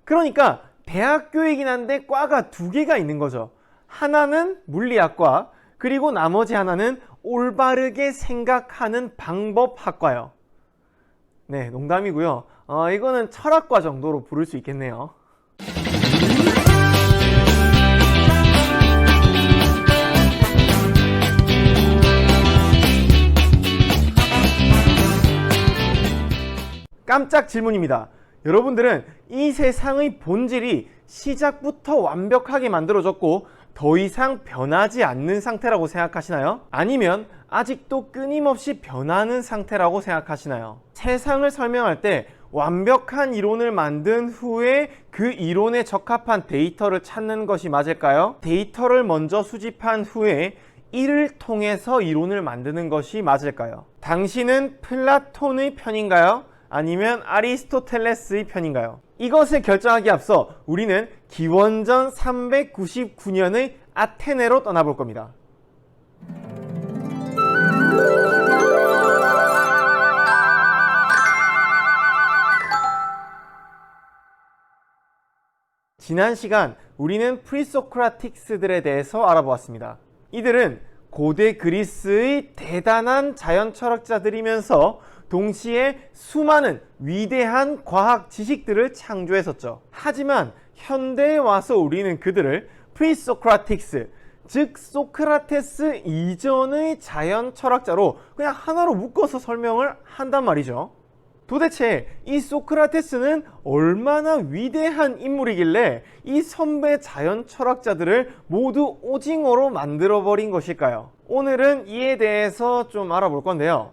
그러니까 대학교이긴 한데 과가 두 개가 있는 거죠. 하나는 물리학과, 그리고 나머지 하나는 올바르게 생각하는 방법학과요. 네, 농담이고요. 이거는 철학과 정도로 부를 수 있겠네요. 깜짝 질문입니다. 여러분들은 이 세상의 본질이 시작부터 완벽하게 만들어졌고 더 이상 변하지 않는 상태라고 생각하시나요? 아니면 아직도 끊임없이 변하는 상태라고 생각하시나요? 세상을 설명할 때 완벽한 이론을 만든 후에 그 이론에 적합한 데이터를 찾는 것이 맞을까요? 데이터를 먼저 수집한 후에 이를 통해서 이론을 만드는 것이 맞을까요? 당신은 플라톤의 편인가요? 아니면 아리스토텔레스의 편인가요? 이것을 결정하기 앞서 우리는 기원전 399년의 아테네로 떠나볼 겁니다. 지난 시간 우리는 프리소크라틱스들에 대해서 알아보았습니다. 이들은 고대 그리스의 대단한 자연 철학자들이면서 동시에 수많은 위대한 과학 지식들을 창조했었죠. 하지만 현대에 와서 우리는 그들을 프리소크라틱스, 즉 소크라테스 이전의 자연 철학자로 그냥 하나로 묶어서 설명을 한단 말이죠. 도대체 이 소크라테스는 얼마나 위대한 인물이길래 이 선배 자연 철학자들을 모두 오징어로 만들어버린 것일까요? 오늘은 이에 대해서 좀 알아볼 건데요.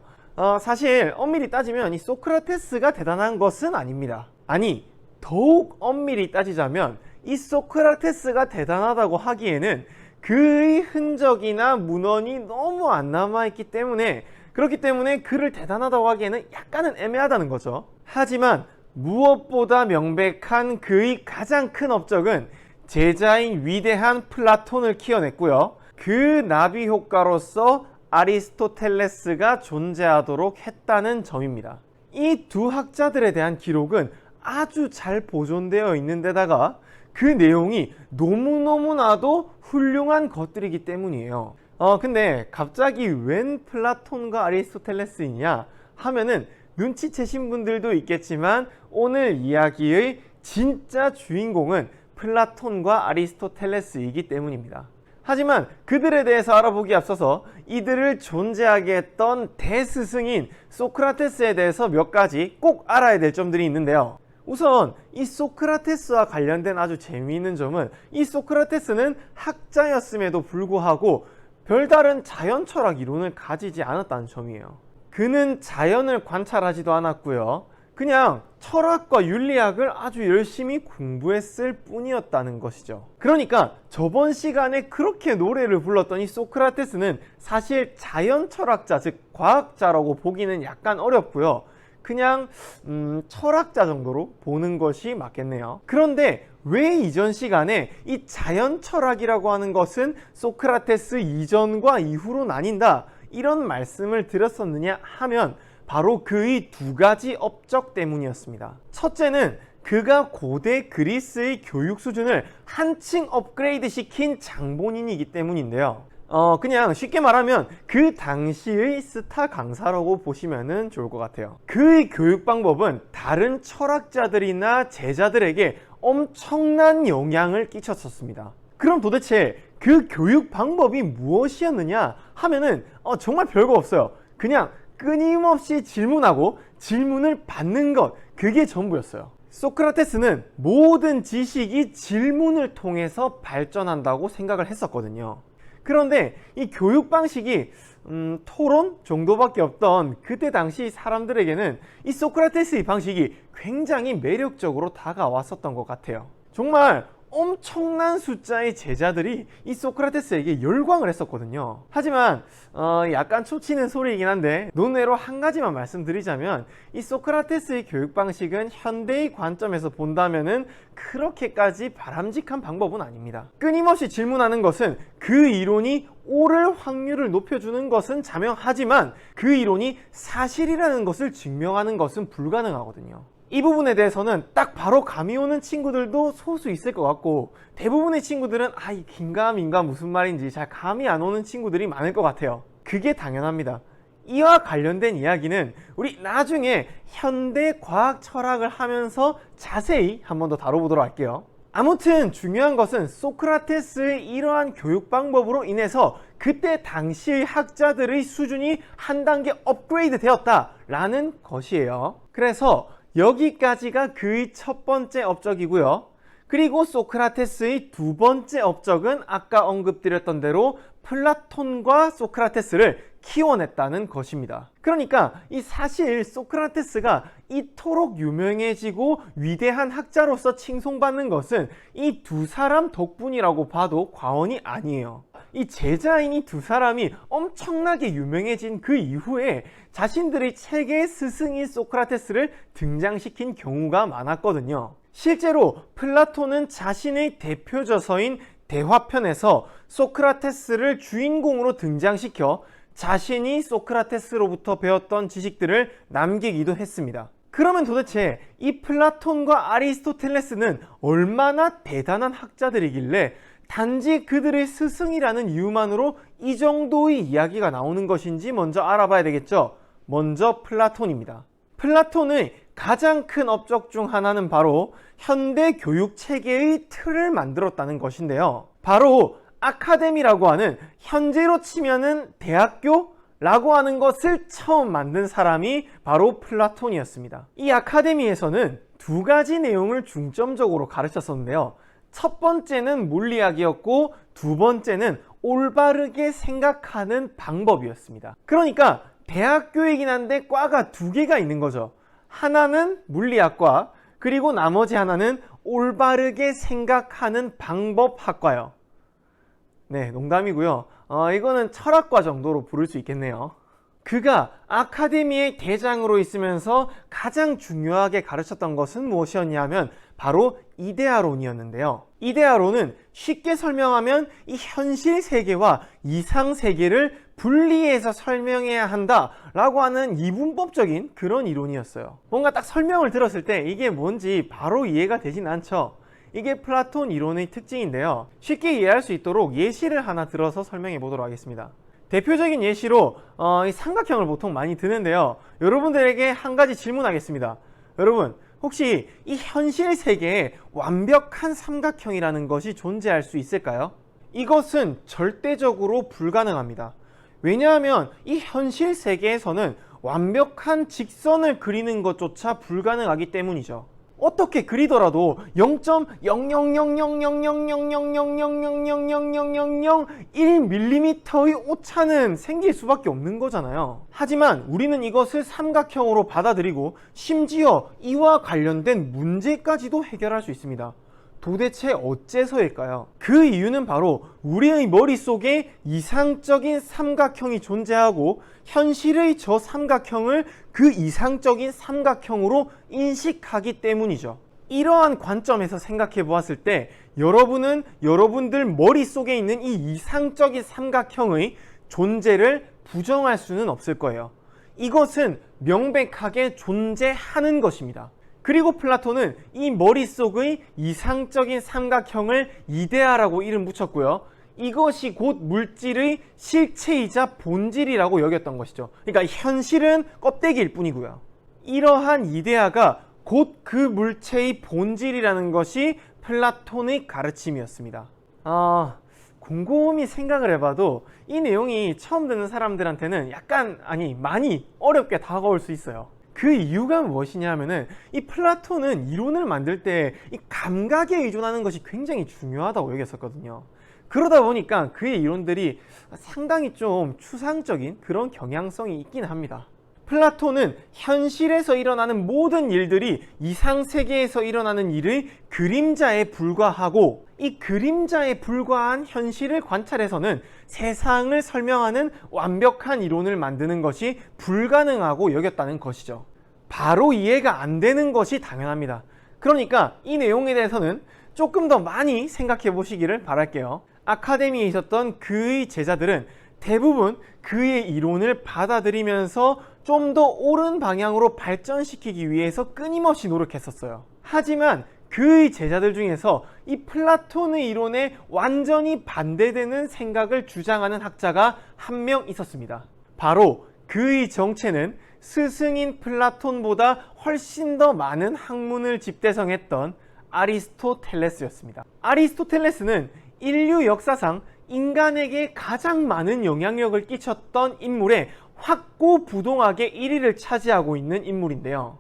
사실 엄밀히 따지면 이 소크라테스가 대단한 것은 아닙니다. 아니, 더욱 엄밀히 따지자면 이 소크라테스가 대단하다고 하기에는 그의 흔적이나 문헌이 너무 안 남아있기 때문에, 그렇기 때문에 그를 대단하다고 하기에는 약간은 애매하다는 거죠. 하지만 무엇보다 명백한 그의 가장 큰 업적은 제자인 위대한 플라톤을 키워냈고요. 그 나비 효과로서 아리스토텔레스가 존재하도록 했다는 점입니다. 이 두 학자들에 대한 기록은 아주 잘 보존되어 있는 데다가 그 내용이 너무너무나도 훌륭한 것들이기 때문이에요. 근데 갑자기 웬 플라톤과 아리스토텔레스이냐 하면은 눈치채신 분들도 있겠지만 오늘 이야기의 진짜 주인공은 플라톤과 아리스토텔레스이기 때문입니다. 하지만 그들에 대해서 알아보기 앞서서 이들을 존재하게 했던 대스승인 소크라테스에 대해서 몇 가지 꼭 알아야 될 점들이 있는데요. 우선 이 소크라테스와 관련된 아주 재미있는 점은 이 소크라테스는 학자였음에도 불구하고 별다른 자연 철학 이론을 가지지 않았다는 점이에요. 그는 자연을 관찰하지도 않았고요. 그냥 철학과 윤리학을 아주 열심히 공부했을 뿐이었다는 것이죠. 그러니까 저번 시간에 그렇게 노래를 불렀던 이 소크라테스는 사실 자연 철학자, 즉 과학자라고 보기는 약간 어렵고요. 그냥 철학자 정도로 보는 것이 맞겠네요. 그런데 왜 이전 시간에 이 자연 철학이라고 하는 것은 소크라테스 이전과 이후로 나뉜다, 이런 말씀을 드렸었느냐 하면 바로 그의 두 가지 업적 때문이었습니다. 첫째는 그가 고대 그리스의 교육 수준을 한층 업그레이드 시킨 장본인이기 때문인데요. 그냥 쉽게 말하면 그 당시의 스타 강사라고 보시면 좋을 것 같아요. 그의 교육 방법은 다른 철학자들이나 제자들에게 엄청난 영향을 끼쳤었습니다. 그럼 도대체 그 교육 방법이 무엇이었느냐 하면은 정말 별거 없어요. 그냥 끊임없이 질문하고 질문을 받는 것, 그게 전부였어요. 소크라테스는 모든 지식이 질문을 통해서 발전한다고 생각을 했었거든요. 그런데 이 교육 방식이 토론 정도밖에 없던 그때 당시 사람들에게는 이 소크라테스의 방식이 굉장히 매력적으로 다가왔었던 것 같아요. 정말 엄청난 숫자의 제자들이 이 소크라테스에게 열광을 했었거든요. 하지만 약간 초치는 소리이긴 한데 논외로 한 가지만 말씀드리자면 이 소크라테스의 교육 방식은 현대의 관점에서 본다면은 그렇게까지 바람직한 방법은 아닙니다. 끊임없이 질문하는 것은 그 이론이 옳을 확률을 높여주는 것은 자명하지만 그 이론이 사실이라는 것을 증명하는 것은 불가능하거든요. 이 부분에 대해서는 딱 바로 감이 오는 친구들도 소수 있을 것 같고, 대부분의 친구들은 이 긴가민가 무슨 말인지 잘 감이 안 오는 친구들이 많을 것 같아요. 그게 당연합니다. 이와 관련된 이야기는 우리 나중에 현대 과학 철학을 하면서 자세히 한 번 더 다뤄보도록 할게요. 아무튼 중요한 것은 소크라테스의 이러한 교육 방법으로 인해서 그때 당시의 학자들의 수준이 한 단계 업그레이드 되었다라는 것이에요. 그래서 여기까지가 그의 첫 번째 업적이고요. 그리고 소크라테스의 두 번째 업적은 아까 언급드렸던 대로 플라톤과 소크라테스를 키워냈다는 것입니다. 그러니까 이 사실 소크라테스가 이토록 유명해지고 위대한 학자로서 칭송받는 것은 이 두 사람 덕분이라고 봐도 과언이 아니에요. 이 제자인 이 두 사람이 엄청나게 유명해진 그 이후에 자신들의 책의 스승인 소크라테스를 등장시킨 경우가 많았거든요. 실제로 플라톤은 자신의 대표 저서인 대화편에서 소크라테스를 주인공으로 등장시켜 자신이 소크라테스로부터 배웠던 지식들을 남기기도 했습니다. 그러면 도대체 이 플라톤과 아리스토텔레스는 얼마나 대단한 학자들이길래 단지 그들의 스승이라는 이유만으로 이 정도의 이야기가 나오는 것인지 먼저 알아봐야 되겠죠. 먼저 플라톤입니다. 플라톤의 가장 큰 업적 중 하나는 바로 현대 교육 체계의 틀을 만들었다는 것인데요. 바로 아카데미라고 하는, 현재로 치면은 대학교라고 하는 것을 처음 만든 사람이 바로 플라톤이었습니다. 이 아카데미에서는 두 가지 내용을 중점적으로 가르쳤었는데요. 첫 번째는 물리학이었고 두 번째는 올바르게 생각하는 방법이었습니다. 그러니까 대학교이긴 한데 과가 두 개가 있는 거죠. 하나는 물리학과, 그리고 나머지 하나는 올바르게 생각하는 방법학과요. 네, 농담이고요. 이거는 철학과 정도로 부를 수 있겠네요. 그가 아카데미의 대장으로 있으면서 가장 중요하게 가르쳤던 것은 무엇이었냐면 바로 이데아론이었는데요. 이데아론은 쉽게 설명하면 이 현실 세계와 이상 세계를 분리해서 설명해야 한다라고 하는 이분법적인 그런 이론이었어요. 뭔가 딱 설명을 들었을 때 이게 뭔지 바로 이해가 되진 않죠. 이게 플라톤 이론의 특징인데요. 쉽게 이해할 수 있도록 예시를 하나 들어서 설명해 보도록 하겠습니다. 대표적인 예시로 이 삼각형을 보통 많이 드는데요. 여러분들에게 한 가지 질문하겠습니다. 여러분, 혹시 이 현실 세계에 완벽한 삼각형이라는 것이 존재할 수 있을까요? 이것은 절대적으로 불가능합니다. 왜냐하면 이 현실 세계에서는 완벽한 직선을 그리는 것조차 불가능하기 때문이죠. 어떻게 그리더라도 0.00000000000000001mm의 오차는 생길 수밖에 없는 거잖아요. 하지만 우리는 이것을 삼각형으로 받아들이고 심지어 이와 관련된 문제까지도 해결할 수 있습니다. 도대체 어째서일까요? 그 이유는 바로 우리의 머릿속에 이상적인 삼각형이 존재하고 현실의 저 삼각형을 그 이상적인 삼각형으로 인식하기 때문이죠. 이러한 관점에서 생각해 보았을 때 여러분은 여러분들 머릿속에 있는 이 이상적인 삼각형의 존재를 부정할 수는 없을 거예요. 이것은 명백하게 존재하는 것입니다. 그리고 플라톤은 이 머릿속의 이상적인 삼각형을 이데아라고 이름 붙였고요. 이것이 곧 물질의 실체이자 본질이라고 여겼던 것이죠. 그러니까 현실은 껍데기일 뿐이고요. 이러한 이데아가 곧 그 물체의 본질이라는 것이 플라톤의 가르침이었습니다. 곰곰이 생각을 해봐도 이 내용이 처음 듣는 사람들한테는 많이 어렵게 다가올 수 있어요. 그 이유가 무엇이냐 하면은 이 플라톤은 이론을 만들 때 이 감각에 의존하는 것이 굉장히 중요하다고 여겼었거든요. 그러다 보니까 그의 이론들이 상당히 좀 추상적인 그런 경향성이 있긴 합니다. 플라톤은 현실에서 일어나는 모든 일들이 이상세계에서 일어나는 일의 그림자에 불과하고, 이 그림자에 불과한 현실을 관찰해서는 세상을 설명하는 완벽한 이론을 만드는 것이 불가능하고 여겼다는 것이죠. 바로 이해가 안 되는 것이 당연합니다. 그러니까 이 내용에 대해서는 조금 더 많이 생각해 보시기를 바랄게요. 아카데미에 있었던 그의 제자들은 대부분 그의 이론을 받아들이면서 좀 더 옳은 방향으로 발전시키기 위해서 끊임없이 노력했었어요. 하지만 그의 제자들 중에서 이 플라톤의 이론에 완전히 반대되는 생각을 주장하는 학자가 한 명 있었습니다. 바로 그의 정체는 스승인 플라톤보다 훨씬 더 많은 학문을 집대성했던 아리스토텔레스였습니다. 아리스토텔레스는 인류 역사상 인간에게 가장 많은 영향력을 끼쳤던 인물에 확고부동하게 1위를 차지하고 있는 인물인데요.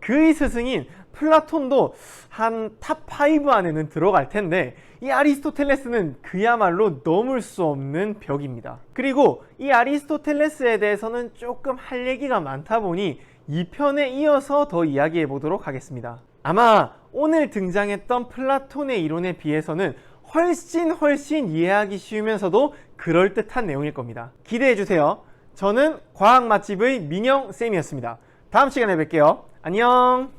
그의 스승인 플라톤도 한 탑5 안에는 들어갈 텐데 이 아리스토텔레스는 그야말로 넘을 수 없는 벽입니다. 그리고 이 아리스토텔레스에 대해서는 조금 할 얘기가 많다 보니 2편에 이어서 더 이야기해 보도록 하겠습니다. 아마 오늘 등장했던 플라톤의 이론에 비해서는 훨씬 이해하기 쉬우면서도 그럴듯한 내용일 겁니다. 기대해 주세요. 저는 과학 맛집의 민영쌤이었습니다. 다음 시간에 뵐게요. 안녕.